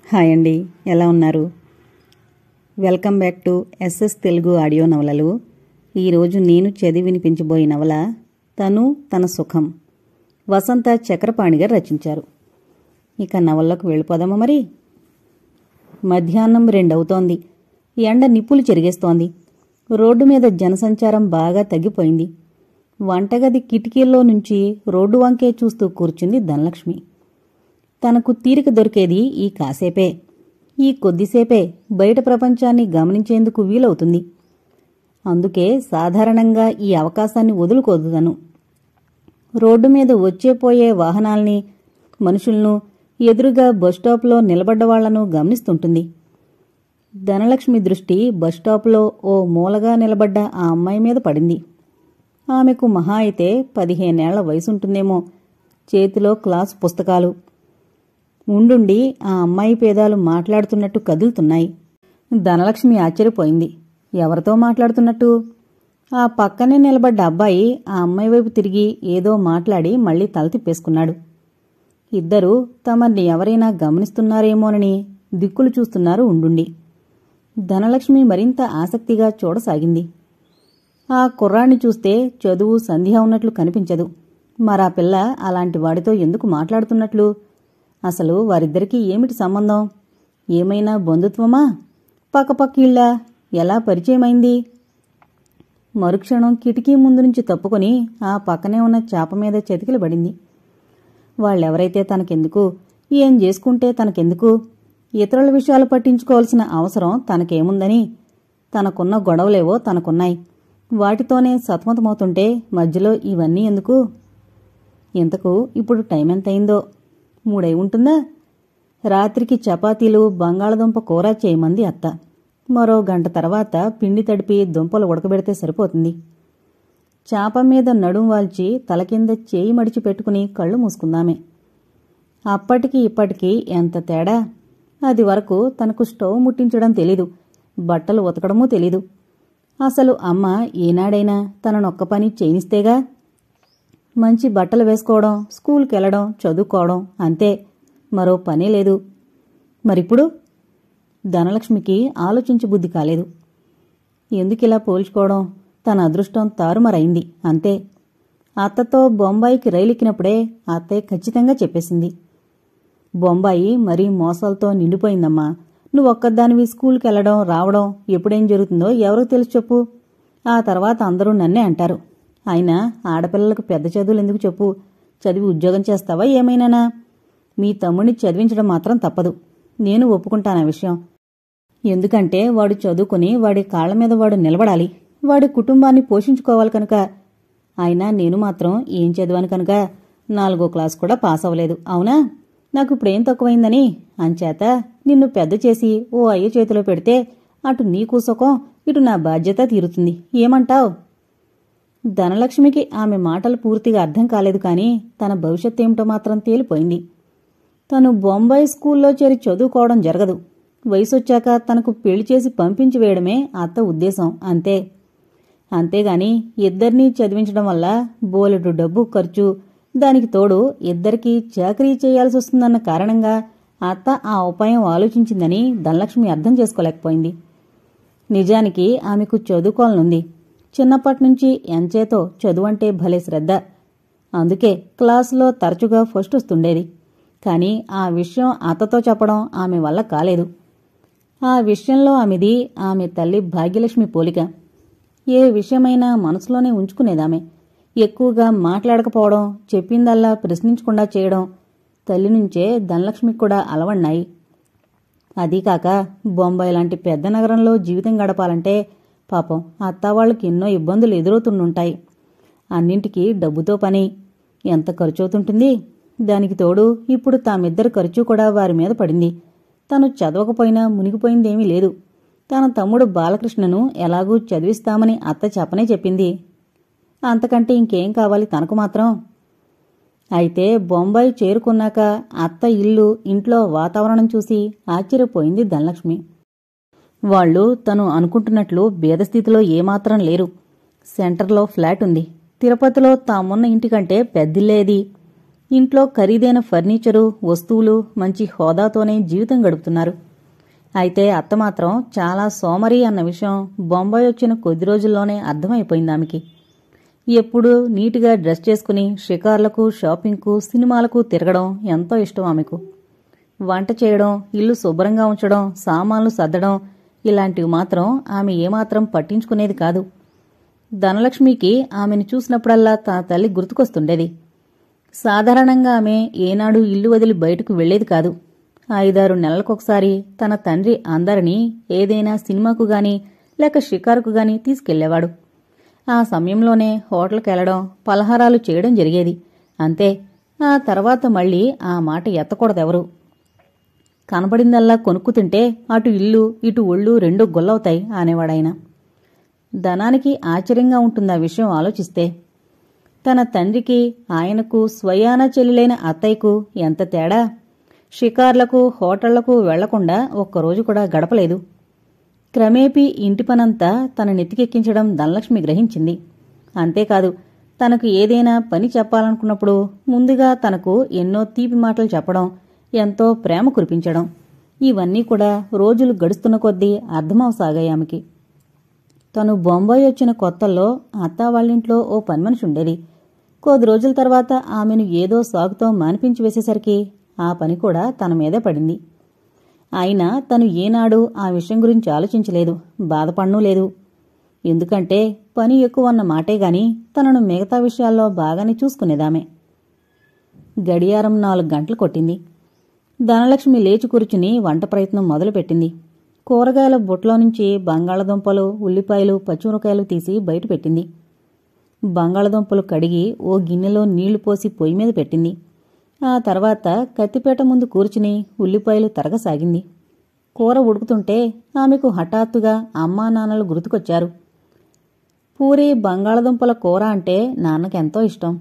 Hi అండి, ఎలా ఉన్నారు? Welcome back to SS Telugu audio నవలలు. ఈరోజు నేను చదివి వినిపించబోయే నవల తను తన సుఖం. వసంత చక్రపాణి గారు రచించారు. ఇక నవల్లోకి వెళ్ళిపోదామా మరి? మధ్యాహ్నం 2 అవుతోంది. ఎండ నిప్పులు చెరిగేస్తోంది. రోడ్డు మీద జనసంచారం బాగా తగ్గిపోయింది. వంటగది కిటికీల్లో నుంచి రోడ్డు వంకే చూస్తూ కూర్చుంది ధనలక్ష్మి. తనకు తీరిక దొరికేది ఈ కాసేపే. ఈ కొద్దిసేపే బయట ప్రపంచాన్ని గమనించేందుకు వీలవుతుంది. అందుకే సాధారణంగా ఈ అవకాశాన్ని వదులుకోదు తను. రోడ్డు మీద వచ్చేపోయే వాహనాల్ని, మనుషులను, ఎదురుగా బస్టాప్లో నిలబడ్డవాళ్లను గమనిస్తుంటుంది. ధనలక్ష్మి దృష్టి బస్టాప్లో ఓ మూలగా నిలబడ్డ ఆ అమ్మాయి మీద పడింది. ఆమెకు మహా అయితే 15 ఏళ్ల వయసుంటుందేమో. చేతిలో క్లాసు పుస్తకాలు. ఉండుండి ఆ అమ్మాయి పేదాలు మాట్లాడుతున్నట్టు కదులుతున్నాయి. ధనలక్ష్మి ఆశ్చర్యపోయింది. ఎవరితో మాట్లాడుతున్నట్టు? ఆ పక్కనే నిలబడ్డ అబ్బాయి ఆ అమ్మాయి వైపు తిరిగి ఏదో మాట్లాడి మళ్లీ తల తిప్పేసుకున్నాడు. ఇద్దరూ తమని ఎవరైనా గమనిస్తున్నారేమోనని దిక్కులు చూస్తున్నారు ఉండుండి. ధనలక్ష్మి మరింత ఆసక్తిగా చూడసాగింది. ఆ కుర్రాణ్ణి చూస్తే చదువు సంధ్య ఉన్నట్లు కనిపించదు. మరా పిల్ల అలాంటి వాడితో ఎందుకు మాట్లాడుతున్నట్లు? అసలు వారిద్దరికీ ఏమిటి సంబంధం? ఏమైనా బంధుత్వమా? పక్కపక్కీళ్ళా? ఎలా పరిచయమైంది? మరుక్షణం కిటికీ ముందు నుంచి తప్పుకొని ఆ పక్కనే ఉన్న చాప మీద చతికిల పడింది. వాళ్ళెవరైతే తనకెందుకు? ఏం చేసుకుంటే తనకెందుకు? ఇతరుల విషయాలు పట్టించుకోవాల్సిన అవసరం తనకేముందని? తనకున్న గొడవలేవో తనకున్నాయి. వాటితోనే సతమతమవుతుంటే మధ్యలో ఇవన్నీ ఎందుకు? ఇంతకు ఇప్పుడు టైం ఎంతయిందో? 3 అయి ఉంటుందా? రాత్రికి చపాతీలు, బంగాళదుంప కూర చేయమంది అత్త. మరో గంట తర్వాత పిండి తడిపి దుంపలు ఉడకబెడితే సరిపోతుంది. చాప మీద నడుం వాల్చి తల కింద చేయి మడిచి పెట్టుకుని కళ్ళు మూసుకుందామే. అప్పటికి ఇప్పటికీ ఎంత తేడా! అది వరకు తనకు స్టవ్ ముట్టించడం తెలీదు, బట్టలు ఉతకడమూ తెలీదు. అసలు అమ్మ ఏనాడైనా తననొక్క పని చేయనిస్తేగా. మంచి బట్టలు వేసుకోవడం, స్కూల్కెళ్లడం, చదువుకోవడం, అంతే. మరో పనే లేదు. మరిప్పుడు? ధనలక్ష్మికి ఆలోచించ బుద్ధి కాలేదు. ఎందుకిలా పోల్చుకోవడం? తన అదృష్టం తారుమారైంది, అంతే. అత్తతో బొంబాయికి రైలెక్కినప్పుడే అత్తయ్య ఖచ్చితంగా చెప్పేసింది. బొంబాయి మరీ మోసాలతో నిండిపోయిందమ్మా. నువ్వొక్కదానివి స్కూల్కెళ్లడం, రావడం, ఎప్పుడేం జరుగుతుందో ఎవరికి తెలుసు చెప్పు? ఆ తర్వాత అందరూ నన్నే అంటారు. అయినా ఆడపిల్లలకు పెద్ద చదువులు ఎందుకు చెప్పు? చదివి ఉద్యోగం చేస్తావా ఏమైనానా? మీ తమ్ముడిని చదివించడం మాత్రం తప్పదు. నేను ఒప్పుకుంటానా విషయం. ఎందుకంటే వాడు చదువుకుని వాడి కాళ్ల మీద వాడు నిలబడాలి. వాడి కుటుంబాన్ని పోషించుకోవాలి కనుక. అయినా నేను మాత్రం ఏం చదివాను కనుక 4వ క్లాసు కూడా పాస్ అవ్వలేదు. అవునా? నాకు ఇప్పుడేం తక్కువైందని? అంచేత నిన్ను పెద్ద చేసి ఓ అయ్య చేతిలో పెడితే అటు నీకు సుఖం, ఇటు నా బాధ్యత తీరుతుంది. ఏమంటావ్? ధనలక్ష్మికి ఆమె మాటలు పూర్తిగా అర్థం కాలేదు. కానీ తన భవిష్యత్తేమిటో మాత్రం తేలిపోయింది. తను బొంబాయి స్కూల్లో చేరి చదువుకోవడం జరగదు. వయసొచ్చాక తనకు పెళ్లి చేసి పంపించి వేయడమే అత్త ఉద్దేశం, అంతే. అంతేగాని ఇద్దరినీ చదివించడం వల్ల బోలెడు డబ్బు ఖర్చు, దానికి తోడు ఇద్దరికీ చాకరీ చేయాల్సి వస్తుందన్న కారణంగా అత్త ఆ ఉపాయం ఆలోచించిందని ధనలక్ష్మి అర్థం చేసుకోలేకపోయింది. నిజానికి ఆమెకు చదువుకోవాలనుంది. చిన్నప్పటినుంచి ఎంచేతో చదువంటే భలే శ్రద్ధ. అందుకే క్లాసులో తరచుగా ఫస్ట్ వస్తుండేది. కాని ఆ విషయం అత్తతో చెప్పడం ఆమె వల్ల కాలేదు. ఆ విషయంలో ఆమెది ఆమె తల్లి భాగ్యలక్ష్మి పోలిక. ఏ విషయమైనా మనసులోనే ఉంచుకునేదామె. ఎక్కువగా మాట్లాడకపోవడం, చెప్పిందల్లా ప్రశ్నించకుండా చేయడం తల్లి నుంచే ధనలక్ష్మికి కూడా అలవన్నాయి. అదీకాక బొంబాయి లాంటి పెద్ద నగరంలో జీవితం గడపాలంటే పాపం అత్తావాళ్లకి ఎన్నో ఇబ్బందులు ఎదురవుతుండుంటాయి. అన్నింటికీ డబ్బుతో పని. ఎంత ఖర్చవుతుంటుంది? దానికి తోడు ఇప్పుడు తామిద్దరి ఖర్చు కూడా వారి మీద పడింది. తను చదవకపోయినా మునిగిపోయిందేమీ లేదు. తన తమ్ముడు బాలకృష్ణను ఎలాగూ చదివిస్తామని అత్త చెప్పనే చెప్పింది. అంతకంటే ఇంకేం కావాలి తనకు మాత్రం? అయితే బొంబాయి చేరుకున్నాక అత్త ఇల్లు, ఇంట్లో వాతావరణం చూసి ఆశ్చర్యపోయింది ధనలక్ష్మి. వాళ్లు తను అనుకుంటున్నట్లు బీదస్థితిలో ఏమాత్రం లేరు. సెంటర్లో ఫ్లాట్ ఉంది. తిరుపతిలో తామున్న ఇంటికంటే పెద్దిల్లేది. ఇంట్లో ఖరీదైన ఫర్నిచరు, వస్తువులు, మంచి హోదాతోనే జీవితం గడుపుతున్నారు. అయితే అత్త మాత్రం చాలా సోమరి అన్న విషయం బొంబాయి వచ్చిన కొద్ది రోజుల్లోనే అర్థమైపోయింది ఆమెకి. ఎప్పుడూ నీటుగా డ్రెస్ చేసుకుని షికార్లకు, షాపింగ్కు, సినిమాలకు తిరగడం ఎంతో ఇష్టం ఆమెకు. వంట చేయడం, ఇల్లు శుభ్రంగా ఉంచడం, సామాన్లు సర్దడం ఇలాంటివి మాత్రం ఆమె ఏమాత్రం పట్టించుకునేది కాదు. ధనలక్ష్మికి ఆమెను చూసినప్పుడల్లా తన తల్లి గుర్తుకొస్తుండేది. సాధారణంగా ఆమె ఏనాడు ఇల్లు వదిలి బయటకు వెళ్లేది కాదు. 5-6 నెలలకొకసారి తన తండ్రి అందరినీ ఏదైనా సినిమాకు గాని లేక షికారుకు గాని తీసుకెళ్లేవాడు. ఆ సమయంలోనే హోటల్కెళ్లడం, పలహారాలు చేయడం జరిగేది. అంతే. ఆ తర్వాత మళ్లీ ఆ మాట ఎత్తకూడదెవరు. కనబడిందల్లా కొనుక్కు తింటే అటు ఇల్లు ఇటు ఒళ్ళు రెండూ గొల్లవుతాయి అనేవాడాయన. ధనానికి ఆశ్చర్యంగా ఉంటుందా విషయం ఆలోచిస్తే. తన తండ్రికి, ఆయనకు స్వయాన చెల్లిలైన అత్తయ్యకు ఎంత తేడా. షికార్లకు, హోటళ్లకు వెళ్లకుండా ఒక్కరోజు కూడా గడపలేదు. క్రమేపీ ఇంటి పనంతా తన నెత్తికెక్కించడం ధనలక్ష్మి గ్రహించింది. అంతేకాదు, తనకు ఏదైనా పని చెప్పాలనుకున్నప్పుడు ముందుగా తనకు ఎన్నో తీపి మాటలు చెప్పడం, ఎంతో ప్రేమ కురిపించడం, ఇవన్నీ కూడా రోజులు గడుస్తున్న కొద్దీ అర్థమవసాగాయి ఆమెకి. తను బొంబాయి వచ్చిన కొత్తల్లో అత్తా వాళ్ళింట్లో ఓ పనిమనిషి ఉండేది. కొద్ది రోజుల తర్వాత ఆమెను ఏదో సాగుతో మానిపించి వేసేసరికి ఆ పని కూడా తన మీదే పడింది. అయినా తను ఏనాడు ఆ విషయం గురించి ఆలోచించలేదు, బాధపడనూ లేదు. ఎందుకంటే పని ఎక్కువన్న మాటే గాని తనను మిగతా విషయాల్లో బాగానే చూసుకునేదామె. గడియారం 4 గంటలు కొట్టింది. ధనలక్ష్మి లేచి కూర్చుని వంట ప్రయత్నం మొదలుపెట్టింది. కూరగాయల బుట్టలో నుంచి బంగాళదుంపలు, ఉల్లిపాయలు, పచ్చిమిరకాయలు తీసి బయట పెట్టింది. బంగాళదుంపలు కడిగి ఓ గిన్నెలో నీళ్లు పోసి పొయ్యి మీద పెట్టింది. ఆ తర్వాత కత్తిపేట ముందు కూర్చుని ఉల్లిపాయలు తరగసాగింది. కూర ఉడుకుతుంటే ఆమెకు హఠాత్తుగా అమ్మా నాన్నలు గుర్తుకొచ్చారు. పూరీ బంగాళదుంపల కూర అంటే నాన్నకెంతో ఇష్టం.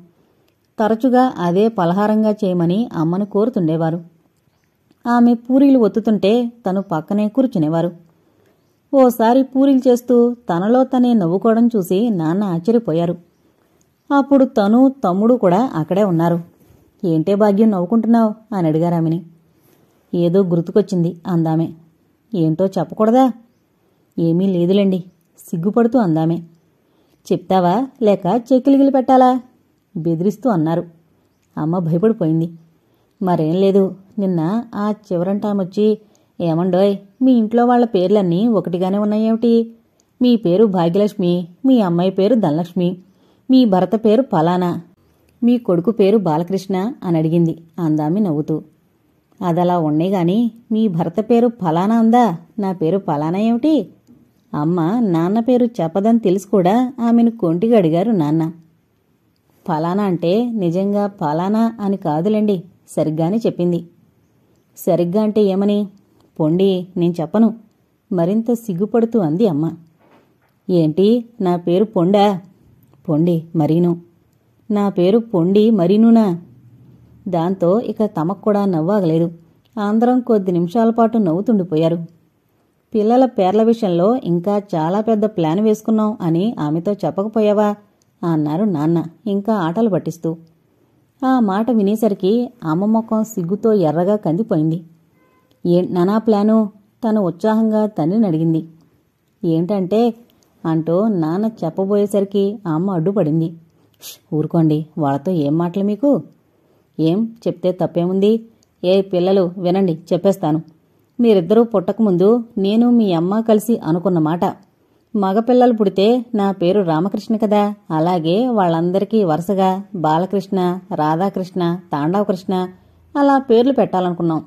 తరచుగా అదే పలహారంగా చేయమని అమ్మను కోరుతుండేవారు. ఆమె పూరీలు ఒత్తుతుంటే తను పక్కనే కూర్చునేవారు. ఓసారి పూరీలు చేస్తూ తనలో తనే నవ్వుకోవడం చూసి నాన్న ఆశ్చర్యపోయారు. అప్పుడు తను, తమ్ముడు కూడా అక్కడే ఉన్నారు. ఏంటే భాగ్యం నవ్వుకుంటున్నావు అని అడిగారామెని. ఏదో గుర్తుకొచ్చింది అందామె. ఏంటో చెప్పకూడదా? ఏమీ లేదులేండి సిగ్గుపడుతూ అందామె. చెప్తావా లేక చెక్కిలిగిలి పెట్టాలా? బెదిరిస్తూ అన్నారు. అమ్మ భయపడిపోయింది. మరేం లేదు, నిన్న ఆ చివరంటామొచ్చి, ఏమండోయ్ మీ ఇంట్లో వాళ్ల పేర్లన్నీ ఒకటిగానే ఉన్నాయేమిటి? మీ పేరు భాగ్యలక్ష్మి, మీ అమ్మాయి పేరు ధనలక్ష్మి, మీ భర్త పేరు ఫలానా, మీ కొడుకు పేరు బాలకృష్ణ అని అడిగింది అందామి నవ్వుతూ. అదలా ఉన్నేగాని మీ భర్త పేరు ఫలానా అందా, నా పేరు ఫలానా ఏమిటి? అమ్మ నాన్న పేరు చెప్పదని తెలిసి కూడా ఆమెను కొంటిగా అడిగారు నాన్న. ఫలానా అంటే నిజంగా ఫలానా అని కాదులేండి, సరిగ్గానే చెప్పింది. సరిగ్గా అంటే ఏమని? పొండి నేను చెప్పను మరింత సిగ్గుపడుతూ అంది అమ్మ. ఏంటి నా పేరు పొండా? పొండి మరీను. నా పేరు పొండి మరీనునా? దాంతో ఇక తమకు కూడా నవ్వాగలేదు. అందరం కొద్ది నిమిషాల పాటు నవ్వుతుండిపోయారు. పిల్లల పేర్ల విషయంలో ఇంకా చాలా పెద్ద ప్లాన్ వేసుకున్నాం అని ఆమెతో చెప్పకపోయావా అన్నారు నాన్న ఇంకా ఆటలు పట్టిస్తూ. ఆ మాట వినేసరికి అమ్మ ముఖం సిగ్గుతో ఎర్రగా కందిపోయింది. నానా ప్లాను? తను ఉత్సాహంగా తండ్రిని అడిగింది. ఏంటంటే అంటూ నాన్న చెప్పబోయేసరికి అమ్మ అడ్డుపడింది. ఊరుకోండి, వాళ్ళతో ఏం మాటలు మీకు? ఏం చెప్తే తప్పేముంది? ఏ పిల్లలు వినండి, చెప్పేస్తాను. మీరిద్దరూ పుట్టకముందు నేను మీ అమ్మ కలిసి అనుకున్న మాట. మగపిల్లలు పుడితే నా పేరు రామకృష్ణ కదా, అలాగే వాళ్ళందరికీ వరుసగా బాలకృష్ణ, రాధాకృష్ణ, తాండవకృష్ణ అలా పేర్లు పెట్టాలనుకున్నాం.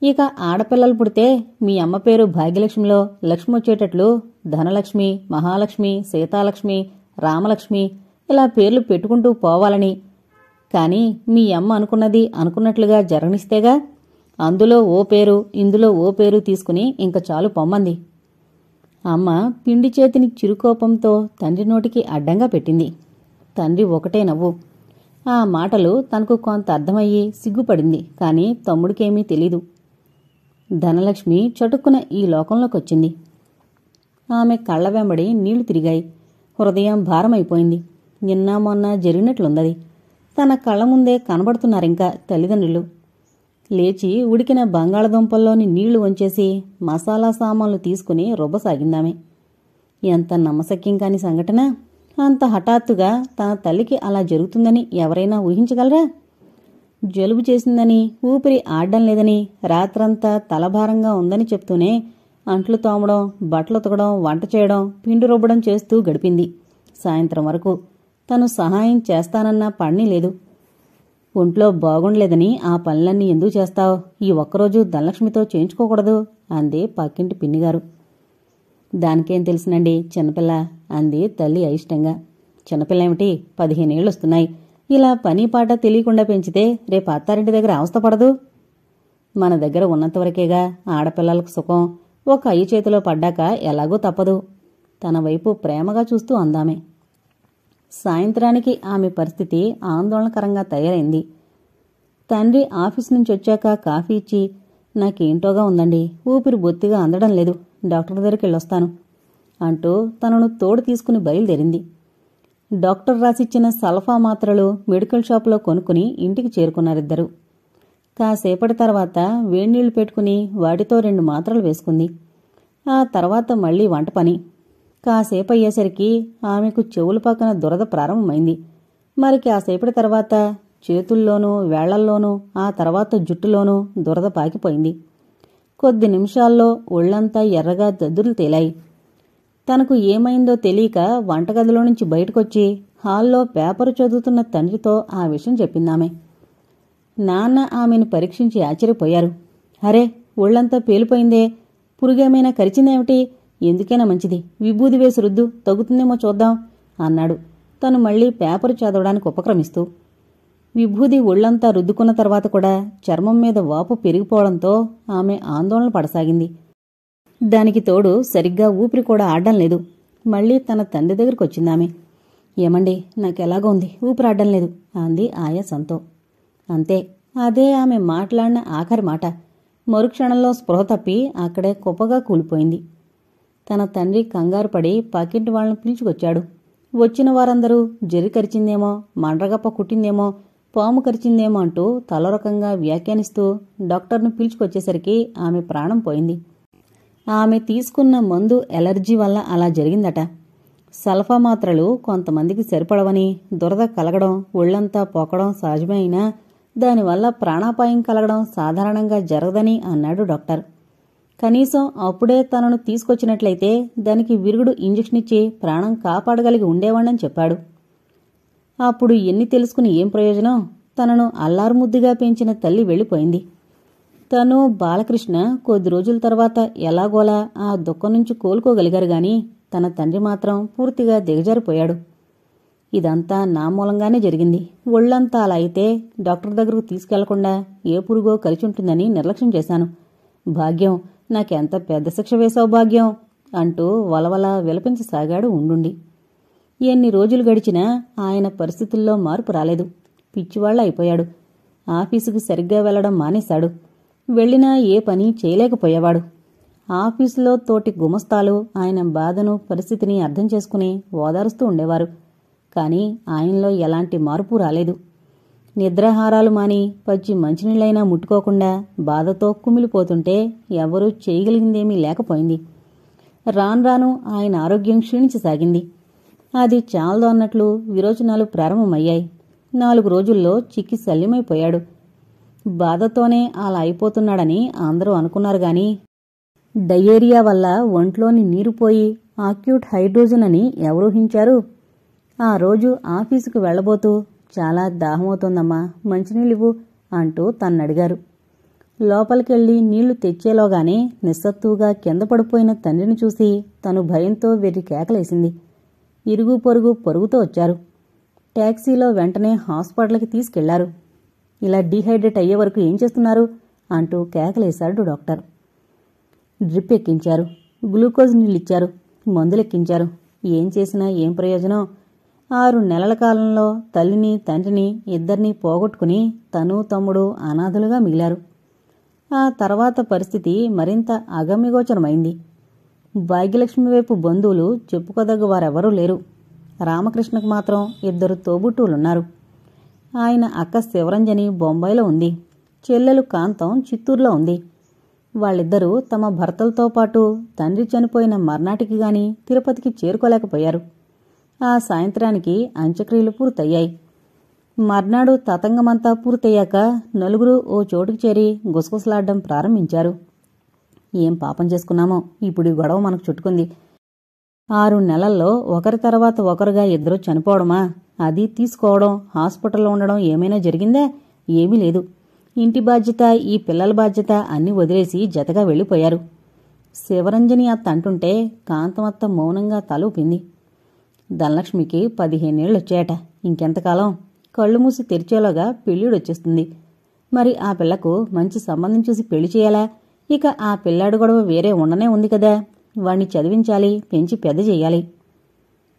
ఇక ఆడపిల్లలు పుడితే మీ అమ్మ పేరు భాగ్యలక్ష్మిలో లక్ష్మి వచ్చేటట్లు ధనలక్ష్మి, మహాలక్ష్మి, సీతాలక్ష్మి, రామలక్ష్మి ఇలా పేర్లు పెట్టుకుంటూ పోవాలని. కాని మీ అమ్మ అనుకున్నది అనుకున్నట్లుగా జరగనిస్తేగా. అందులో ఓ పేరు ఇందులో ఓ పేరు తీసుకుని ఇంక చాలు పొమ్మంది. అమ్మ పిండి చేతిని చిరుకోపంతో తండ్రి నోటికి అడ్డంగా పెట్టింది. తండ్రి ఒకటే నవ్వు. ఆ మాటలు తనకు కొంత అర్థమయ్యి సిగ్గుపడింది. కాని తమ్ముడికేమీ తెలీదు. ధనలక్ష్మి చటుక్కున ఈ లోకంలోకొచ్చింది. ఆమె కళ్ల వెంబడి నీళ్లు తిరిగాయి. హృదయం భారమైపోయింది. నిన్న మొన్న జరిగినట్లుందది. తన కళ్ల ముందే కనబడుతున్నారింకా తల్లిదండ్రులు. లేచి ఉడికిన బంగాళదుంపల్లోని నీళ్లు వంచేసి మసాలా సామాన్లు తీసుకుని రుబ్బసాగిందామె. ఎంత నమ్మశక్యం కాని సంఘటన! అంత హఠాత్తుగా తన తల్లికి అలా జరుగుతుందని ఎవరైనా ఊహించగలరా? జలుబు చేసిందని, ఊపిరి ఆడడం లేదని, రాత్రంతా తలభారంగా ఉందని చెప్తూనే అంట్లు తోమడం, బట్టలు ఉతకడం, వంట చేయడం, పిండి రుబ్బడం చేస్తూ గడిపింది. సాయంత్రం వరకు తను సహాయం చేస్తానన్నా పడనీలేదు. ఒంట్లో బాగుండలేదని ఆ పనులన్నీ ఎందుకు చేస్తావు? ఈ ఒక్కరోజు ధనలక్ష్మితో చేయించుకోకూడదు అంది పక్కింటి పిన్నిగారు. దానికేం తెలుసునండి, చిన్నపిల్ల అంది తల్లి అయిష్టంగా. చిన్నపిల్ల ఏమిటి, 15 ఏళ్ళొస్తున్నాయి. ఇలా పని పాట తెలియకుండా పెంచితే రేపు అత్తారింటి దగ్గర అవస్థపడదు. మన దగ్గర ఉన్నంతవరకేగా ఆడపిల్లలకు సుఖం. ఒక అయ్యి చేతిలో పడ్డాక ఎలాగూ తప్పదు. తన వైపు ప్రేమగా చూస్తూ అందామె. సాయంత్రానికి ఆమె పరిస్థితి ఆందోళనకరంగా తయారైంది. తండ్రి ఆఫీసు నుంచి వచ్చాక కాఫీ ఇచ్చి, నాకేంటోగా ఉందండి, ఊపిరి బొత్తిగా అందడం లేదు, డాక్టర్ దగ్గరికి వెళ్ళొస్తాను అంటూ తనను తోడు తీసుకుని బయలుదేరింది. డాక్టర్ రాసిచ్చిన సల్ఫా మాత్రలు మెడికల్ షాపులో కొనుక్కుని ఇంటికి చేరుకున్నారిద్దరు. కాసేపటి తర్వాత వేణీళ్లు పెట్టుకుని వాటితో 2 మాత్రలు వేసుకుంది. ఆ తర్వాత మళ్లీ వంట పని. కాసేపు అయ్యేసరికి ఆమెకు చెవుల పక్కన దురద ప్రారంభమైంది. మరి కాసేపటి తర్వాత చేతుల్లోనూ వేళ్లల్లోనూ, ఆ తర్వాత జుట్టులోనూ దురద పాకిపోయింది. కొద్ది నిమిషాల్లో ఒళ్లంతా ఎర్రగా దద్దుర్లు తేలాయి. తనకు ఏమైందో తెలియక వంటగదిలో నుంచి బయటకొచ్చి హాల్లో పేపరు చదువుతున్న తండ్రితో ఆ విషయం చెప్పిందామె. నాన్న ఆమెను పరీక్షించి ఆశ్చర్యపోయారు. అరే, ఒళ్లంతా పేలిపోయిందే, పురుగేమైనా కరిచిందేమిటి? ఎందుకైనా మంచిది, విభూది వేసి రుద్దు, తగ్గుతుందేమో చూద్దాం అన్నాడు తను మళ్లీ పేపరు చదవడానికి ఉపక్రమిస్తూ. విభూది ఒళ్లంతా రుద్దుకున్న తర్వాత కూడా చర్మం మీద వాపు పెరిగిపోవడంతో ఆమె ఆందోళన పడసాగింది. దానికి తోడు సరిగ్గా ఊపిరి కూడా ఆడడం లేదు. మళ్లీ తన తండ్రి దగ్గరకొచ్చిందామె. ఏమండి, నాకెలాగో ఉంది, ఊపిరి ఆడడం లేదు అంది ఆయాసంతో. అంతే, అదే ఆమె మాట్లాడిన ఆఖరి మాట. మరుక్షణంలో స్పృహ తప్పి అక్కడే కుప్పగా కూలిపోయింది. తన తండ్రి కంగారు పడి పక్కింటి వాళ్ళని పిలుచుకొచ్చాడు. వచ్చిన వారందరూ జరి కరిచిందేమో, మండ్రగప్ప కుట్టిందేమో, పాము కరిచిందేమో అంటూ తలరకంగా వ్యాఖ్యానిస్తూ డాక్టర్ను పిలుచుకొచ్చేసరికి ఆమె ప్రాణం పోయింది. ఆమె తీసుకున్న మందు ఎలర్జీ వల్ల అలా జరిగిందట. సల్ఫా మాత్రలు కొంతమందికి సరిపడవని, దురద కలగడం, ఒళ్లంతా పోకడం సహజమే అయినా దానివల్ల ప్రాణాపాయం కలగడం సాధారణంగా జరగదని అన్నాడు డాక్టర్. కనీసం అప్పుడే తనను తీసుకొచ్చినట్లయితే దానికి విరుగుడు ఇంజెక్షన్ ఇచ్చి ప్రాణం కాపాడగలిగి ఉండేవాణ్ణని చెప్పాడు. అప్పుడు ఎన్ని తెలుసుకుని ఏం ప్రయోజనం? తనను అల్లారుముద్దుగా పెంచిన తల్లి వెళ్ళిపోయింది. తను, బాలకృష్ణ కొద్ది రోజుల తర్వాత ఎలాగోలా ఆ దుఃఖం నుంచి కోలుకోగలిగారు గాని తన తండ్రి మాత్రం పూర్తిగా దిగజారిపోయాడు. ఇదంతా నా మూలంగానే జరిగింది. ఒళ్లంతా అలా అయితే డాక్టర్ దగ్గరకు తీసుకెళ్లకుండా ఏ పురుగో కలిచుంటుందని నిర్లక్ష్యం చేశాను. భాగ్యం, నాకెంత పెద్ద శిక్ష వేశావు భాగ్యం అంటూ వలవల విలపించసాగాడు ఉండుండి. ఎన్ని రోజులు గడిచినా ఆయన పరిస్థితుల్లో మార్పు రాలేదు. పిచ్చివాళ్ల అయిపోయాడు. ఆఫీసుకు సరిగ్గా వెళ్లడం మానేశాడు. వెళ్లినా ఏ పని చేయలేకపోయేవాడు. ఆఫీసులో తోటి గుమస్తాలు ఆయన బాధను, పరిస్థితిని అర్థం చేసుకుని ఓదారుస్తూ ఉండేవారు. కాని ఆయనలో ఎలాంటి మార్పు రాలేదు. నిద్రాహారాలు మాని పచ్చి మంచినీళ్ళైనా ముట్టుకోకుండా బాధతో కుమిలిపోతుంటే ఎవరూ చేయగలిగిందేమీ లేకపోయింది. రాను ఆయన ఆరోగ్యం క్షీణించసాగింది. అది చాలదు అన్నట్లు విరోచనాలు ప్రారంభమయ్యాయి. 4 రోజుల్లో చిక్కి శల్యమైపోయాడు. బాధతోనే అలా అయిపోతున్నాడని అందరూ అనుకున్నారు గాని డయేరియా వల్ల ఒంట్లోని నీరు పోయి ఆక్యూట్ హైడ్రోజన్ అని ఎవరూహించారు? ఆ రోజు ఆఫీసుకు వెళ్లబోతూ, చాలా దాహమవుతోందమ్మా, మంచినీళ్ళివ్వు అంటూ తన్నడిగారు. లోపలికెళ్లి నీళ్లు తెచ్చేలోగానే నిస్సత్తువుగా కింద పడిపోయిన తండ్రిని చూసి తను భయంతో వెర్రి కేకలేసింది. ఇరుగు పొరుగు పరుగుతూ వచ్చారు. టాక్సీలో వెంటనే హాస్పిటల్కి తీసుకెళ్లారు. ఇలా డీహైడ్రేట్ అయ్యే వరకు ఏం చేస్తున్నారు అంటూ కేకలేశాడు డాక్టర్. డ్రిప్ ఎక్కించారు, గ్లూకోజ్ నీళ్ళిచ్చారు, మందులెక్కించారు. ఏం చేసినా ఏం ప్రయోజనం? 6 నెలల కాలంలో తల్లిని, తండ్రిని ఇద్దరినీ పోగొట్టుకుని తను, తమ్ముడు అనాథలుగా మిగిలారు. ఆ తర్వాత పరిస్థితి మరింత అగమ్యగోచరమైంది. భాగ్యలక్ష్మి వైపు బంధువులు చెప్పుకోదగ్గ వారెవరూ లేరు. రామకృష్ణకు మాత్రం 2 తోబుట్టువులున్నారు. ఆయన అక్క శివరంజని బొంబాయిలో ఉంది. చెల్లెలు కాంతం చిత్తూరులో ఉంది. వాళ్ళిద్దరూ తమ భర్తలతో పాటు తండ్రి చనిపోయిన మర్నాటికి గాని తిరుపతికి చేరుకోలేకపోయారు. ఆ సాయంత్రానికి అంత్యక్రియలు పూర్తయ్యాయి. మర్నాడు తతంగమంతా పూర్తయ్యాక నలుగురు ఓ చోటుకు చేరి గుసగుసలాడ్డం ప్రారంభించారు. ఏం పాపం చేసుకున్నామో ఇప్పుడు ఈ గొడవ మనకు చుట్టుకుంది. 6 నెలల్లో ఒకరి తర్వాత ఒకరుగా ఇద్దరు చనిపోవడమా, అది తీసుకోవడం, హాస్పిటల్లో ఉండడం ఏమైనా జరిగిందా? ఏమీ లేదు. ఇంటి బాధ్యత, ఈ పిల్లల బాధ్యత అన్నీ వదిలేసి జతగా వెళ్ళిపోయారు. శివరంజని అత్త అంటుంటే కాంతమత్త మౌనంగా తలూపింది. ధనలక్ష్మికి 15 ఏళ్ళొచ్చాయట. ఇంకెంతకాలం? కళ్ళు మూసి తెరిచేలోగా పెళ్ళిడొచ్చేస్తుంది. మరి ఆ పిల్లకు మంచి సంబంధం చూసి పెళ్లి చేయాలా? ఇక ఆ పిల్లాడు గొడవ వేరే ఉండనే ఉంది కదా. వాణ్ణి చదివించాలి, పెంచి పెద్ద చెయ్యాలి.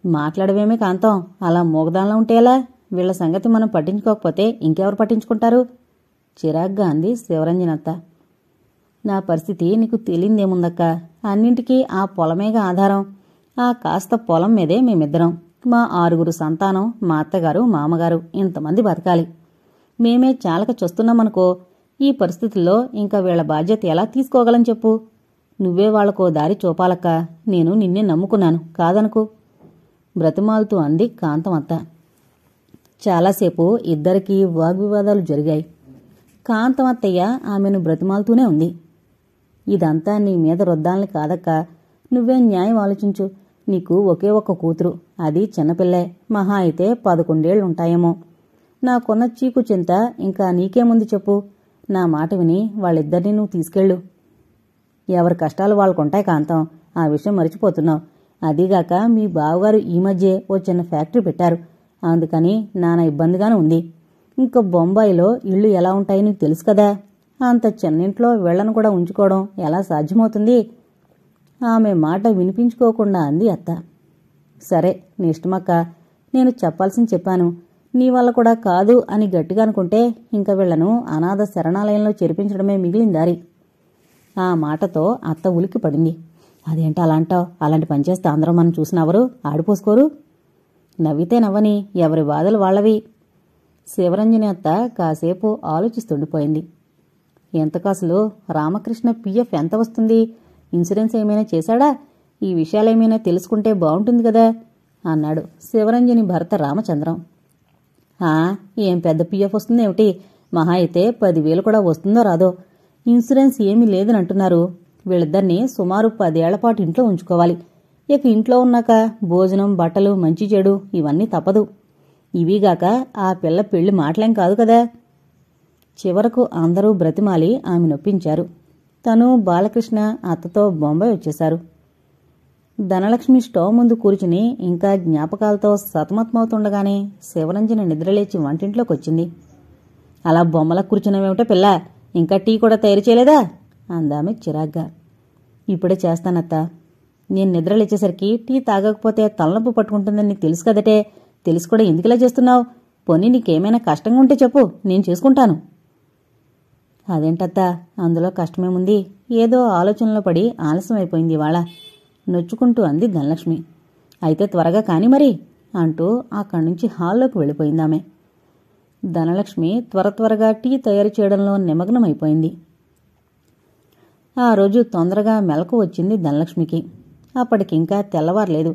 మాట్లాడవేమే కాంతం, అలా మూగదానిలా ఉంటే ఎలా? వీళ్ల సంగతి మనం పట్టించుకోకపోతే ఇంకెవరు పట్టించుకుంటారు? చిరాగ్గా అంది శివరంజనత్త. నా పరిస్థితి నీకు తెలియదేముందక్క. అన్నింటికీ ఆ పొలమేగా ఆధారం. ఆ కాస్త పొలం మీదే మేమిద్దరం, మా 6 సంతానం, మా అత్తగారు, మామగారు, ఇంతమంది బతకాలి. మేమే చాలక చస్తున్నామనుకో. ఈ పరిస్థితుల్లో ఇంకా వీళ్ల బాధ్యత ఎలా తీసుకోగలం చెప్పు? నువ్వే వాళ్లకో దారి చూపాలక్క. నేను నిన్నే నమ్ముకున్నాను, కాదనుకో బ్రతిమాలుతూ అంది కాంతమత్త. చాలాసేపు ఇద్దరికీ వాగ్వివాదాలు జరిగాయి. కాంతమత్తయ్య ఆమెను బ్రతిమాలుతూనే ఉంది. ఇదంతా నీ మీద రుద్దాలని కాదక్క. నువ్వే న్యాయం ఆలోచించు. నీకు ఒకే ఒక్క కూతురు, అది చిన్నపిల్లే. మహా అయితే 11 ఏళ్లుంటాయేమో. నాకున్న చీకు చింత ఇంకా నీకేముంది చెప్పు? నా మాట విని వాళ్ళిద్దరినీ నువ్వు తీసుకెళ్ళు. ఎవరి కష్టాలు వాళ్ళకుంటాయి కాంతం, ఆ విషయం మరిచిపోతున్నావు. అదీగాక మీ బావగారు ఈ మధ్యే ఓ చిన్న ఫ్యాక్టరీ పెట్టారు. అందుకని నానా ఇబ్బందిగానే ఉంది. ఇంక బొంబాయిలో ఇళ్ళు ఎలా ఉంటాయో నీకు తెలుసు కదా. అంత చిన్నింట్లో వీళ్లను కూడా ఉంచుకోవడం ఎలా సాధ్యమవుతుంది? ఆమె మాట వినిపించుకోకుండా అంది అత్త. సరే, నీ ఇష్టమక్క. నేను చెప్పాల్సింది చెప్పాను. నీ వల్ల కూడా కాదు అని గట్టిగా అనుకుంటే ఇంక వీళ్లను అనాథ శరణాలయంలో చేర్పించడమే మిగిలిన దారి. ఆ మాటతో అత్త ఉలిక్కి పడింది. అదేంటి అలా అంటావు? అలాంటి పనిచేస్తే అందరూ మనం చూసినెవరు ఆడిపోసుకోరు? నవ్వితే నవ్వని, ఎవరి బాధలు వాళ్లవి. శివరంజని అత్త కాసేపు ఆలోచిస్తుండిపోయింది. ఎంతకాసులు రామకృష్ణ పిఎఫ్ ఎంత వస్తుంది? ఇన్సూరెన్స్ ఏమైనా చేశాడా? ఈ విషయాలేమైనా తెలుసుకుంటే బావుంటుంది కదా అన్నాడు శివరంజని భర్త రామచంద్రం. ఏం పెద్ద పిఎఫ్ వస్తుందేమిటి? మహా అయితే 10,000 కూడా వస్తుందో రాదో. ఇన్సూరెన్స్ ఏమీ లేదని అంటున్నారు. వీళ్ళిద్దరినీ సుమారు 10 ఏళ్లపాటు ఇంట్లో ఉంచుకోవాలి. ఇక ఇంట్లో ఉన్నాక భోజనం, బట్టలు, మంచి చెడు ఇవన్నీ తప్పదు. ఇవిగాక ఆ పిల్ల పెళ్లి మాటలేం కాదు కదా. చివరకు అందరూ బ్రతిమాలి ఆమె నొప్పించారు. తను, బాలకృష్ణ అత్తతో బొంబాయి వచ్చేశారు. ధనలక్ష్మి స్టవ్ ముందు కూర్చుని ఇంకా జ్ఞాపకాలతో సతమతమవుతుండగానే శివరంజని నిద్రలేచి వంటింట్లోకొచ్చింది. అలా బొమ్మలా కూర్చున్నావేమిటో పిల్ల, ఇంకా టీ కూడా తయారు చేయలేదా అందామె చిరాగ్గా. ఇప్పుడే చేస్తానత్తా. నేను నిద్రలేచేసరికి టీ తాగకపోతే తలనొప్పి పట్టుకుంటుందని నీకు తెలుసు కదటే. తెలిసి కూడా ఎందుకులా చేస్తున్నావు? పోనీ నీకేమైనా కష్టంగా ఉంటే చెప్పు, నేను చేసుకుంటాను. అదేంటత్తా, అందులో కష్టమేముంది? ఏదో ఆలోచనలో పడి ఆలస్యం అయిపోయింది ఇవాళ నొచ్చుకుంటూ అంది ధనలక్ష్మి. అయితే త్వరగా కాని మరి అంటూ అక్కడి నుంచి హాల్లోకి వెళ్ళిపోయిందామె. ధనలక్ష్మి త్వరగా టీ తయారు చేయడంలో నిమగ్నమైపోయింది. ఆ రోజు తొందరగా మెలకు వచ్చింది ధనలక్ష్మికి. అప్పటికింకా తెల్లవారలేదు.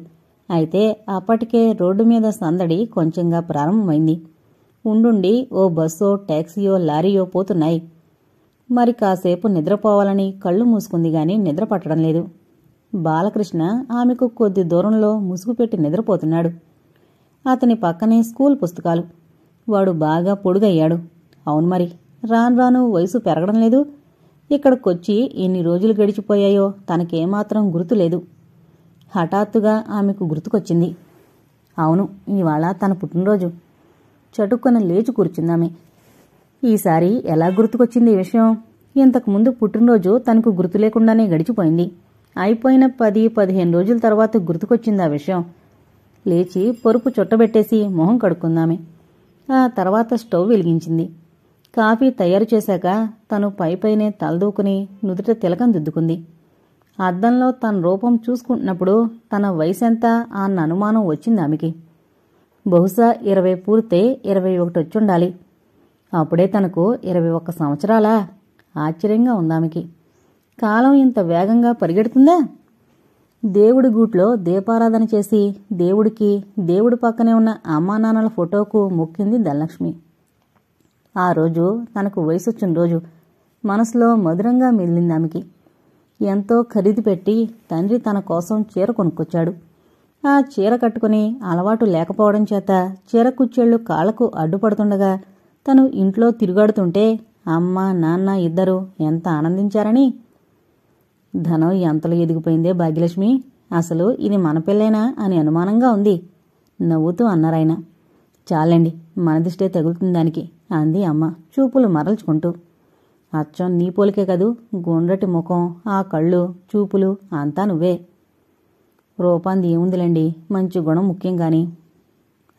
అయితే అప్పటికే రోడ్డు మీద సందడి కొంచెంగా ప్రారంభమైంది. ఉండుండి ఓ బస్సో, టాక్సీయో, లారీయో పోతున్నాయి. మరి కాసేపు నిద్రపోవాలని కళ్ళు మూసుకుంది గాని నిద్ర పట్టడం లేదు. బాలకృష్ణ ఆమెకు కొద్ది దూరంలో ముసుగు పెట్టి నిద్రపోతున్నాడు. అతని పక్కనే స్కూల్ పుస్తకాలు. వాడు బాగా పొడుగయ్యాడు. అవును మరి, రాను వయసు పెరగడం లేదు. ఇక్కడికొచ్చి ఎన్ని రోజులు గడిచిపోయాయో తనకేమాత్రం గుర్తులేదు. హఠాత్తుగా ఆమెకు గుర్తుకొచ్చింది. అవును, ఇవాళ తన పుట్టినరోజు. చటుక్కున లేచి కూర్చుందామె. ఈసారి ఎలా గుర్తుకొచ్చింది ఈ విషయం? ఇంతకుముందు పుట్టినరోజు తనకు గుర్తు లేకుండానే గడిచిపోయింది. అయిపోయిన 10-15 రోజుల తర్వాత గుర్తుకొచ్చింది ఆ విషయం. లేచి పరుపు చుట్టబెట్టేసి మొహం కడుక్కుందామె. ఆ తర్వాత స్టవ్ వెలిగించింది. కాఫీ తయారు చేశాక తను పైపైనే తలదూకుని నుదుట తిలకం దిద్దుకుంది. అద్దంలో తన రూపం చూసుకుంటున్నప్పుడు తన వయసెంత అన్న అనుమానం వచ్చింది ఆమెకి. బహుశా 20 పూర్తే 21 వచ్చుండాలి. అప్పుడే తనకు 21 సంవత్సరాలా? ఆశ్చర్యంగా ఉందామెకి. కాలం ఇంత వేగంగా పరిగెడుతుందా? దేవుడి గూట్లో దీపారాధన చేసి దేవుడికి, దేవుడి పక్కనే ఉన్న అమ్మానాన్నల ఫోటోకు మొక్కింది ధనలక్ష్మి. ఆ రోజు తనకు వయసొచ్చిన రోజు. మనసులో మధురంగా మిగిలిందామెకి. ఎంతో ఖరీదు పెట్టి తండ్రి తన కోసం చీర కొనుక్కొచ్చాడు. ఆ చీర కట్టుకుని అలవాటు లేకపోవడం చేత చీర కుచ్చేళ్లు కాళ్లకు అడ్డుపడుతుండగా తను ఇంట్లో తిరుగాడుతుంటే అమ్మ నాన్న ఇద్దరూ ఎంత ఆనందించారని. ధనం ఎంతలో ఎదిగిపోయిందే భాగ్యలక్ష్మి, అసలు ఇది మన పిల్లేనా అని అనుమానంగా ఉంది నవ్వుతూ అన్నారాయన. చాలండి, మన దిష్టే తగులుతుంది దానికి అంది అమ్మ చూపులు మరల్చుకుంటూ. అచ్చం నీ పోలికే కదూ, గుండ్రటి ముఖం, ఆ కళ్ళు, చూపులు అంతా నువ్వే. రూపాంది ఏముందిలేండి, మంచి గుణం ముఖ్యం గాని.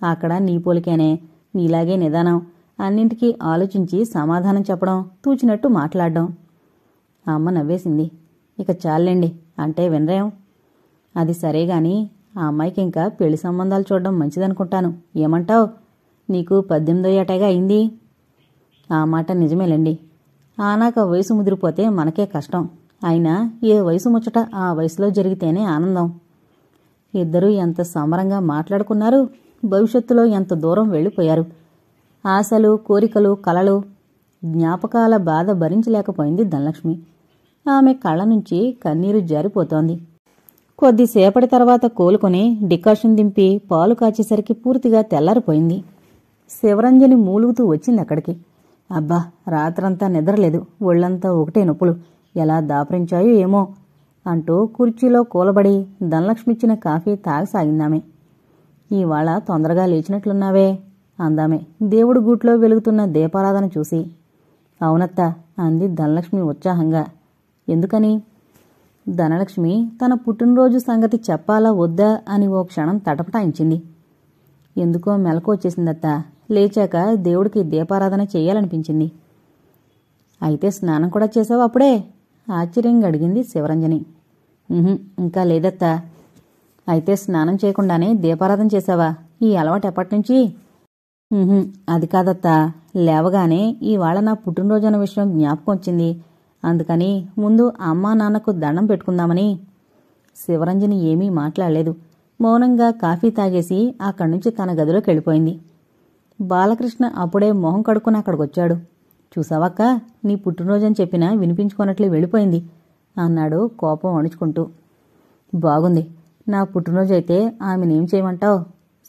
అక్కడ నీ పోలికేనే, నీలాగే నిదానం, అన్నింటికీ ఆలోచించి సమాధానం చెప్పడం, తూచినట్టు మాట్లాడడం. అమ్మ నవ్వేసింది. ఇక చాలండి అంటే వినరేం? అది సరేగాని ఆ అమ్మాయికి ఇంకా పెళ్లి సంబంధాలు చూడడం మంచిదనుకుంటాను. ఏమంటావ్? నీకు 18వ ఏటగా అయింది. ఆ మాట నిజమేలేండి. ఆనాక వయసు ముదిరిపోతే మనకే కష్టం. అయినా ఏ వయసు ముచ్చట ఆ వయసులో జరిగితేనే ఆనందం. ఇద్దరూ ఎంత సమరంగా మాట్లాడుకున్నారు. భవిష్యత్తులో ఎంత దూరం వెళ్ళిపోయారు. ఆశలు, కోరికలు, కలలు, జ్ఞాపకాల బాధ భరించలేకపోయింది ధనలక్ష్మి. ఆమె కళ్ళ నుంచి కన్నీరు జారిపోతోంది. కొద్దిసేపటి తర్వాత కోలుకొని డికాషన్ దింపి పాలు కాచేసరికి పూర్తిగా తెల్లారిపోయింది. శివరంజని మూలుగుతూ వచ్చిందక్కడికి. అబ్బా, రాత్రంతా నిద్రలేదు, ఒళ్లంతా ఒకటే నొప్పులు, ఎలా దాపరించాయో ఏమో అంటూ కుర్చీలో కూలబడి ధనలక్ష్మిచ్చిన కాఫీ తాగసాగిందామె. ఇవాళ తొందరగా లేచినట్లున్నావే అందామె దేవుడి గూట్లో వెలుగుతున్న దీపారాధన చూసి. అవునత్తా అంది ధనలక్ష్మి ఉత్సాహంగా. ఎందుకని? ధనలక్ష్మి తన పుట్టినరోజు సంగతి చెప్పాలా వద్దా అని ఓ క్షణం తటపటాయించింది. ఎందుకో మెలకు వచ్చేసిందత్తా. లేచాక దేవుడికి దీపారాధన చెయ్యాలనిపించింది. అయితే స్నానం కూడా చేసావు అప్పుడే? ఆశ్చర్యంగా అడిగింది శివరంజని. ఇంకా లేదత్తా. అయితే స్నానం చేయకుండానే దీపారాధన చేశావా? ఈ అలవాటు ఎప్పటినుంచి? అది కాదత్తా, లేవగానే ఇవాళ నా పుట్టినరోజు అన్న విషయం జ్ఞాపకం వచ్చింది. అందుకని ముందు అమ్మా నాన్నకు దండం పెట్టుకుందామని. శివరంజని ఏమీ మాట్లాడలేదు. మౌనంగా కాఫీ తాగేసి అక్కడి నుంచి తన గదిలోకి వెళ్ళిపోయింది. బాలకృష్ణ అప్పుడే మొహం కడుక్కుని అక్కడికొచ్చాడు. చూసావక్క, నీ పుట్టినరోజని చెప్పినా వినిపించుకోనట్లే వెళ్ళిపోయింది అన్నాడు కోపం అణుచుకుంటూ. బాగుంది. నా పుట్టినరోజైతే ఆమెనేం చేయమంటావు?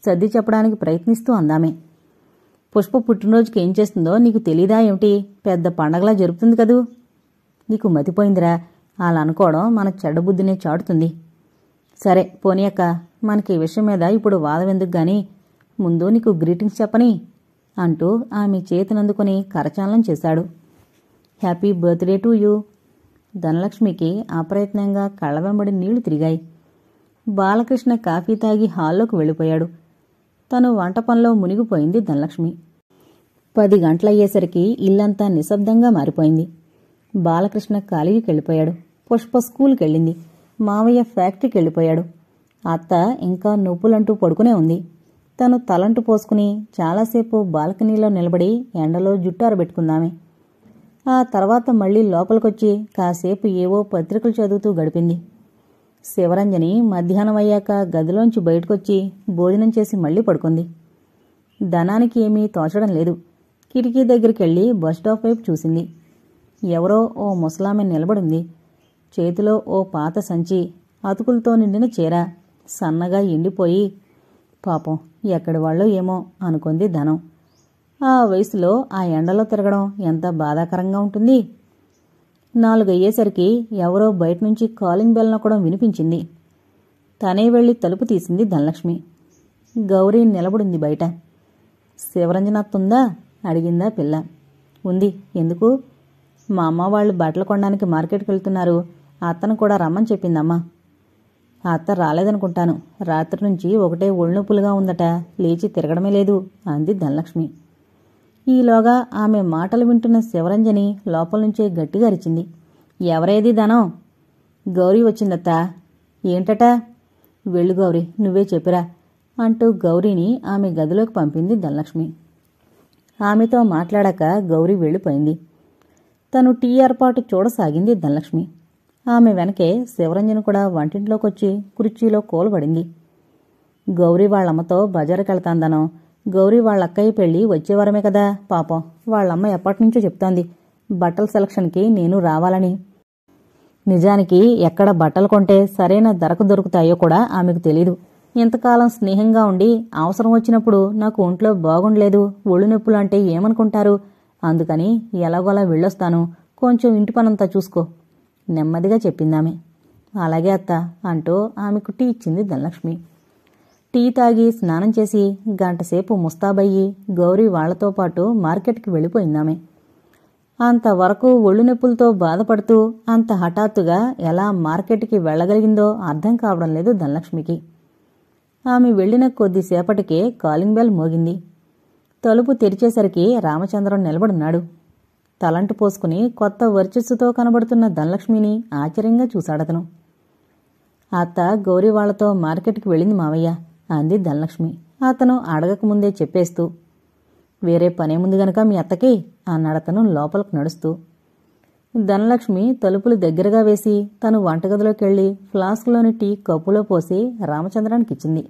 సర్ది చెప్పడానికి ప్రయత్నిస్తూ అందామే. పుష్ప పుట్టినరోజుకి ఏం చేస్తుందో నీకు తెలీదా ఏమిటి? పెద్ద పండగలా జరుపుతుంది కదూ. నీకు మతిపోయిందిరా. అలా అనుకోవడం మన చెడ్డబుద్ధినే చాటుతుంది. సరే పోనీ అక్క, మనకి ఈ విషయం మీద ఇప్పుడు వాదవెందుకు గాని, ముందు నీకు గ్రీటింగ్స్ చెప్పని అంటూ ఆమె చేతినందుకుని కరచాలనం చేశాడు. Happy birthday to you. ధనలక్ష్మికి అప్రయత్నంగా కళ్ళ వెంబడి నీళ్లు తిరిగాయి. బాలకృష్ణ కాఫీ తాగి హాల్లోకి వెళ్ళిపోయాడు. తను వంట పనిలో మునిగిపోయింది ధనలక్ష్మి. 10 గంటలయ్యేసరికి ఇల్లంతా నిశ్శబ్దంగా మారిపోయింది. బాలకృష్ణ కాలేజీకి వెళ్ళిపోయాడు. పుష్ప స్కూల్కెళ్ళింది. మావయ్య ఫ్యాక్టరీకి వెళ్ళిపోయాడు. అత్త ఇంకా నొప్పులంటూ పడుకునే ఉంది. తను తలంటు పోసుకుని చాలాసేపు బాల్కనీలో నిలబడి ఎండలో జుట్టారబెట్టుకుందామే. ఆ తర్వాత మళ్లీ లోపలికొచ్చి కాసేపు ఏవో పత్రికలు చదువుతూ గడిపింది. శివరంజని మధ్యాహ్నం అయ్యాక గదిలోంచి బయటకొచ్చి భోజనం చేసి మళ్లీ పడుకుంది. ధనానికి ఏమీ తోచడం లేదు. కిటికీ దగ్గరికెళ్లి బస్టాప్ వైపు చూసింది. ఎవరో ఓ ముసలామె నిలబడింది. చేతిలో ఓ పాత సంచి, అతుకులతో నిండిన చీర, సన్నగా ఎండిపోయి. పాపం ఎక్కడి వాళ్ళో ఏమో అనుకుంది ధనం. ఆ వయసులో ఆ ఎండలో తిరగడం ఎంత బాధాకరంగా ఉంటుంది. 4 అయ్యేసరికి ఎవరో బయటనుంచి కాలింగ్ బెల్ నొక్కడం వినిపించింది. తనే వెళ్లి తలుపు తీసింది ధనలక్ష్మి. గౌరీ నిలబడింది బయట. శివరంజనత్తుందా అడిగిందా పిల్ల. ఉంది. ఎందుకు? మా అమ్మ వాళ్ళు బట్టలు కొనడానికి మార్కెట్కి వెళ్తున్నారు. అత్తను కూడా రమ్మని చెప్పిందమ్మా. అత్త రాలేదనుకుంటాను. రాత్రి నుంచి ఒకటే ఒళ్ళనొప్పులుగా ఉందట, లేచి తిరగడమే లేదు అంది ధనలక్ష్మి. ఈలోగా ఆమె మాటలు వింటున్న శివరంజని లోపల నుంచే గట్టిగా అరిచింది. ఎవరేది ధనం? గౌరీ వచ్చిందత్తా. ఏంటట? వెళ్ళు గౌరీ, నువ్వే చెప్పిరా. అంటూ గౌరీని ఆమె గదిలోకి పంపింది ధనలక్ష్మి. ఆమెతో మాట్లాడాక గౌరీ వెళ్ళిపోయింది. తను టీ ఏర్పాటు చూడసాగింది ధనలక్ష్మి. ఆమె వెనకే శివరంజన్ కూడా వంటింట్లోకొచ్చి కుర్చీలో కూలబడింది. గౌరీ వాళ్ళమ్మతో బజారుకెళ్తాందనో, గౌరీ వాళ్ళక్కయ్య పెళ్ళి వచ్చేవారమే కదా, పాపం వాళ్ళమ్మ ఎప్పటినుంచో చెప్తోంది బట్టల సెలక్షన్కి నేను రావాలని. నిజానికి ఎక్కడ బట్టలు కొంటే సరైన ధరకు దొరుకుతాయో కూడా ఆమెకు తెలీదు. ఇంతకాలం స్నేహంగా ఉండి అవసరం వచ్చినప్పుడు నాకు ఒంట్లో బాగుండలేదు, ఒళ్ళు నొప్పులు అంటే ఏమనుకుంటారు, అందుకని ఎలాగోలా వెళ్ళొస్తాను, కొంచెం ఇంటి పనంతా చూసుకో, నెమ్మదిగా చెప్పిందామె. అలాగే అత్త అంటూ ఆమెకు టీ ఇచ్చింది ధనలక్ష్మి. టీ తాగి స్నానం చేసి గంటసేపు ముస్తాబయ్యి గౌరీ వాళ్లతో పాటు మార్కెట్కి వెళ్ళిపోయిందామె. అంతవరకు ఒళ్ళు నొప్పులతో బాధపడుతూ అంత హఠాత్తుగా ఎలా మార్కెట్కి వెళ్లగలిగిందో అర్థం కావడం లేదు ధనలక్ష్మికి. ఆమె వెళ్లిన కొద్దిసేపటికే కాలింగ్ బెల్ మోగింది. తలుపు తెరిచేసరికి రామచంద్రం నిలబడున్నాడు. తలంటు పోసుకుని కొత్త వర్చస్సుతో కనబడుతున్న ధనలక్ష్మిని ఆశ్చర్యంగా చూశాడతను. అత్త గౌరీ వాళ్లతో మార్కెట్కి వెళ్ళింది మావయ్య అంది ధనలక్ష్మి అతను అడగకముందే చెప్పేస్తూ. వేరే పనేముంది గనక మీ అత్తకి అన్నాడతను లోపలకు నడుస్తూ. ధనలక్ష్మి తలుపులు దగ్గరగా వేసి తను వంటగదిలోకెళ్లి ఫ్లాస్క్లోని టీ కప్పులో పోసి రామచంద్రానికిచ్చింది.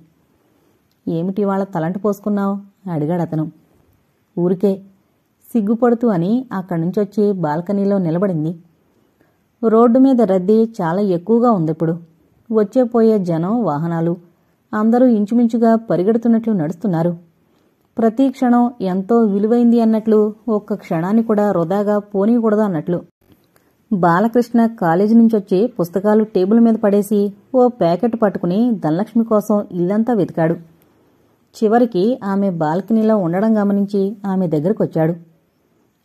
ఏమిటి వాళ్ళ తలంటు పోసుకున్నావు అడిగాడతను. ఊరికే సిగ్గుపడుతూ అని అక్కడ్నుంచొచ్చి బాల్కనీలో నిలబడింది. రోడ్డు మీద రద్దీ చాలా ఎక్కువగా ఉందిప్పుడు. వచ్చేపోయే జనం, వాహనాలు అందరూ ఇంచుమించుగా పరిగెడుతున్నట్లు నడుస్తున్నారు. ప్రతి క్షణం ఎంతో విలువైంది అన్నట్లు, ఒక్క క్షణాన్ని కూడా వృధాగా పోనీయకూడదు అన్నట్లు. బాలకృష్ణ కాలేజీ నుంచొచ్చి పుస్తకాలు టేబుల్ మీద పడేసి ఓ ప్యాకెట్ పట్టుకుని ధనలక్ష్మి కోసం ఇల్లంతా వెతికాడు. చివరికి ఆమె బాల్కనీలో ఉండడం గమనించి ఆమె దగ్గరకొచ్చాడు.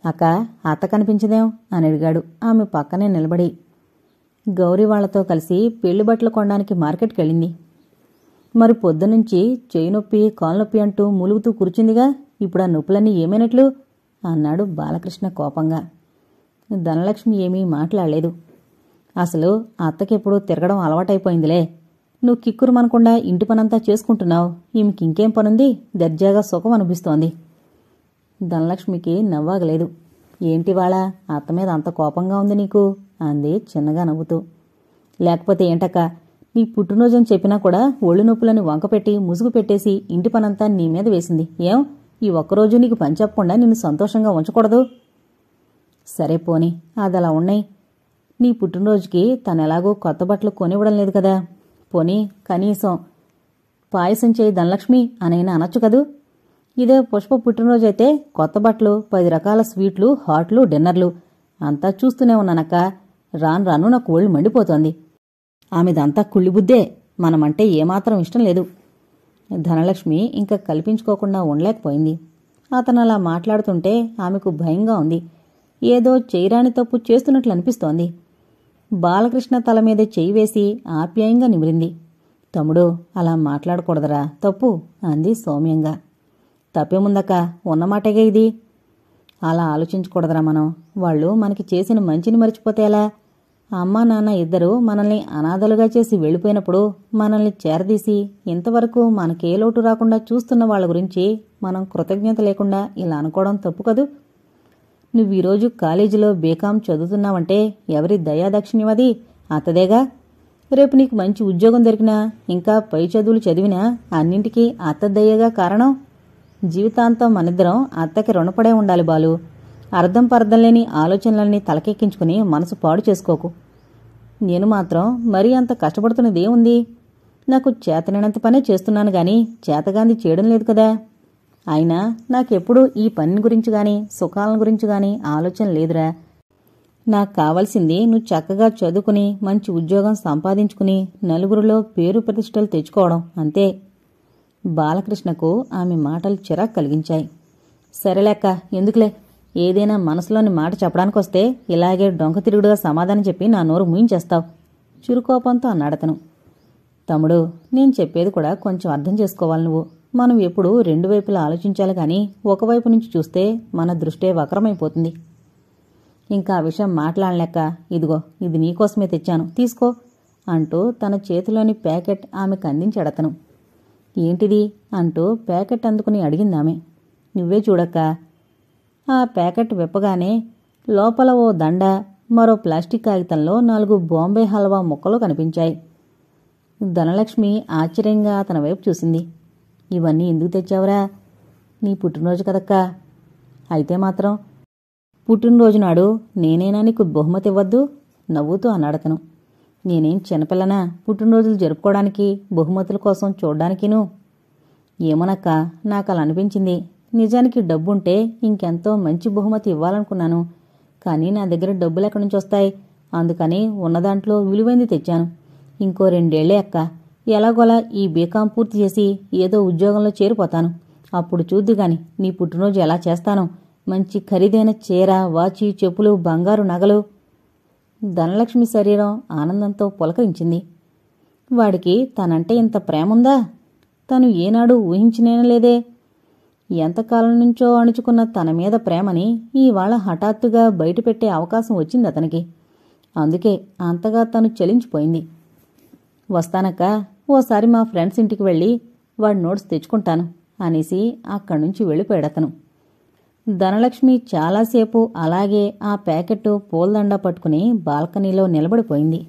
అక్క, అత్త కనిపించదేం అని అడిగాడు ఆమె పక్కనే నిలబడి. గౌరీ వాళ్లతో కలిసి పెళ్లి బట్టలు కొనడానికి మార్కెట్కెళ్ళింది. మరి పొద్దునుంచి చెయ్యి నొప్పి, కాలు నొప్పి అంటూ మూలుగుతూ కూర్చుందిగా, ఇప్పుడు ఆ నొప్పులన్నీ ఏమైనట్లు అన్నాడు బాలకృష్ణ కోపంగా. ధనలక్ష్మి ఏమీ మాట్లాడలేదు. అసలు అత్తకెప్పుడు తిరగడం అలవాటైపోయిందిలే. నువ్వు కిక్కురుమనకుండా ఇంటి పనంతా చేసుకుంటున్నావు, ఈమెకింకేం పనుంది, దర్జాగా సుఖం అనిపిస్తోంది. ధనలక్ష్మికి నవ్వాగలేదు. ఏంటివాళ అత్త మీద అంత కోపంగా ఉంది నీకు అంది చిన్నగా నవ్వుతూ. లేకపోతే ఏంటక్క, నీ పుట్టినరోజని చెప్పినా కూడా ఒళ్ళు నొప్పులని వంకపెట్టి ముసుగు పెట్టేసి ఇంటి పనంతా నీ మీద వేసింది. ఏం ఈ ఒక్కరోజు నీకు పని చెప్పకుండా నిన్ను సంతోషంగా ఉంచకూడదు? సరే పోనీ, అదలా ఉన్నాయి. నీ పుట్టినరోజుకి తనెలాగో కొత్త బట్టలు కొనివ్వడం లేదు కదా, పోనీ కనీసం పాయసం చేయి ధనలక్ష్మి అనైనా అనొచ్చు కదూ. ఇదే పుష్ప పుట్టినరోజైతే కొత్త బట్టలు, 10 రకాల స్వీట్లు, హాట్లు, డిన్నర్లు అంతా చూస్తూనే ఉన్నానక్క. రాను రాను నాకు ఒళ్ళు మండిపోతోంది. ఆమెదంతా కుళ్ళిబుద్దే, మనమంటే ఏమాత్రం ఇష్టం లేదు. ధనలక్ష్మి ఇంకా కల్పించుకోకుండా ఉండలేకపోయింది. అతనలా మాట్లాడుతుంటే ఆమెకు భయంగా ఉంది. ఏదో చేయరాని తప్పు చేస్తున్నట్లు అనిపిస్తోంది. బాలకృష్ణ తల మీద చెయ్యి వేసి ఆప్యాయంగా నిమిరింది. తమ్ముడు, అలా మాట్లాడకూడదురా, తప్పు అంది సౌమ్యంగా. తప్పేముందక్క, ఉన్నమాటేగా ఇది. అలా ఆలోచించకూడదురా మనం. వాళ్ళు మనకి చేసిన మంచిని మరిచిపోతే ఎలా? అమ్మా నాన్న ఇద్దరూ మనల్ని అనాథలుగా చేసి వెళ్ళిపోయినప్పుడు మనల్ని చేరదీసి ఇంతవరకు మనకే లోటు రాకుండా చూస్తున్న వాళ్ళ గురించి మనం కృతజ్ఞత లేకుండా ఇలా అనుకోవడం తప్పు కదూ. నువ్వీరోజు కాలేజీలో బీకాం చదువుతున్నావంటే ఎవరి దయాదక్షిణ్యమది? అత్తదేగా. రేపు నీకు మంచి ఉద్యోగం దొరికినా, ఇంకా పై చదువులు చదివినా అన్నింటికీ అత్త దయ్యగా కారణం. జీవితాంతం మనిద్దరం అత్తకి రుణపడే ఉండాలి బాలు. అర్థం పర్థం లేని ఆలోచనలన్నీ తలకెక్కించుకుని మనసు పాడు చేసుకోకు. నేను మాత్రం మరీ అంత కష్టపడుతున్నదేముంది? నాకు చేతనైనంత పనే చేస్తున్నాను గాని చేతగాంది చేయడం లేదు కదా. అయినా నాకెప్పుడూ ఈ పని గురించి గాని సుఖాలను గురించి గాని ఆలోచన లేదురా. నాకు కావలసింది నువ్వు చక్కగా చదువుకుని మంచి ఉద్యోగం సంపాదించుకుని నలుగురిలో పేరు ప్రతిష్టలు తెచ్చుకోవడం అంతే. బాలకృష్ణకు ఆమె మాటలు చిరాకు కలిగించాయి. సరేలేక్క, ఎందుకులే, ఏదైనా మనసులోని మాట చెప్పడానికొస్తే ఇలాగే డొంక తిరుగుడుగా సమాధానం చెప్పి నా నోరు మూయించేస్తావు చురుకోపంతో అన్నాడతను. తమ్ముడు, నేను చెప్పేది కూడా కొంచెం అర్థం చేసుకోవాలి నువ్వు. మనం ఎప్పుడూ 2 వైపులా ఆలోచించాలి గాని ఒకవైపు నుంచి చూస్తే మన దృష్టే వక్రమైపోతుంది. ఇంకా ఆ విషయం మాట్లాడలేక, ఇదిగో ఇది నీకోసమే తెచ్చాను, తీసుకో అంటూ తన చేతిలోని ప్యాకెట్ ఆమెకు అందించాడతను. ఏంటిది అంటూ ప్యాకెట్ అందుకుని అడిగిందామె. నువ్వే చూడక్కా. ఆ ప్యాకెట్ విప్పగానే లోపల ఓ దండ, మరో ప్లాస్టిక్ కాగితంలో 4 బాంబే హల్వా ముక్కలు కనిపించాయి. ధనలక్ష్మి ఆశ్చర్యంగా అతని వైపు చూసింది. ఇవన్నీ ఎందుకు తెచ్చావురా? నీ పుట్టినరోజు కదక్కా. అయితే మాత్రం పుట్టినరోజు నాడు నేనైనా నీకు బహుమతి ఇవ్వద్దు? నవ్వుతూ అన్నాడతను. నేనేం చిన్నపిల్లనా పుట్టినరోజులు జరుపుకోవడానికి, బహుమతుల కోసం చూడ్డానికిను? ఏమోనక్కా, నాకు అలా అనిపించింది. నిజానికి డబ్బుంటే ఇంకెంతో మంచి బహుమతి ఇవ్వాలనుకున్నాను. కానీ నా దగ్గర డబ్బులు ఎక్కడి నుంచి వస్తాయి? అందుకని ఉన్నదాంట్లో విలువైంది తెచ్చాను. ఇంకో 2 ఏళ్లే అక్క. ఎలాగోలా ఈ బీకాం పూర్తి చేసి ఏదో ఉద్యోగంలో చేరిపోతాను. అప్పుడు చూద్దుగాని నీ పుట్టినరోజు ఎలా చేస్తానో. మంచి ఖరీదైన చీర, వాచి, చెప్పులు, బంగారు నగలు. ధనలక్ష్మి శరీరం ఆనందంతో పులకరించింది. వాడికి తనంటే ఇంత ప్రేముందా? తను ఏనాడు ఊహించినేనలేదే. ఎంతకాలం నుంచో అణుచుకున్న తన మీద ప్రేమని ఈవాళ హఠాత్తుగా బయటపెట్టే అవకాశం వచ్చింది అతనికి. అందుకే అంతగా తను చలించిపోయింది. వస్తానక్క, ఓసారి మా ఫ్రెండ్స్ ఇంటికి వెళ్ళి వాడి నోట్స్ తెచ్చుకుంటాను అనేసి అక్కడ్నుంచి వెళ్ళిపోయాడతను. ధనలక్ష్మి చాలాసేపు అలాగే ఆ ప్యాకెట్టు పూలదండ పట్టుకుని బాల్కనీలో నిలబడిపోయింది.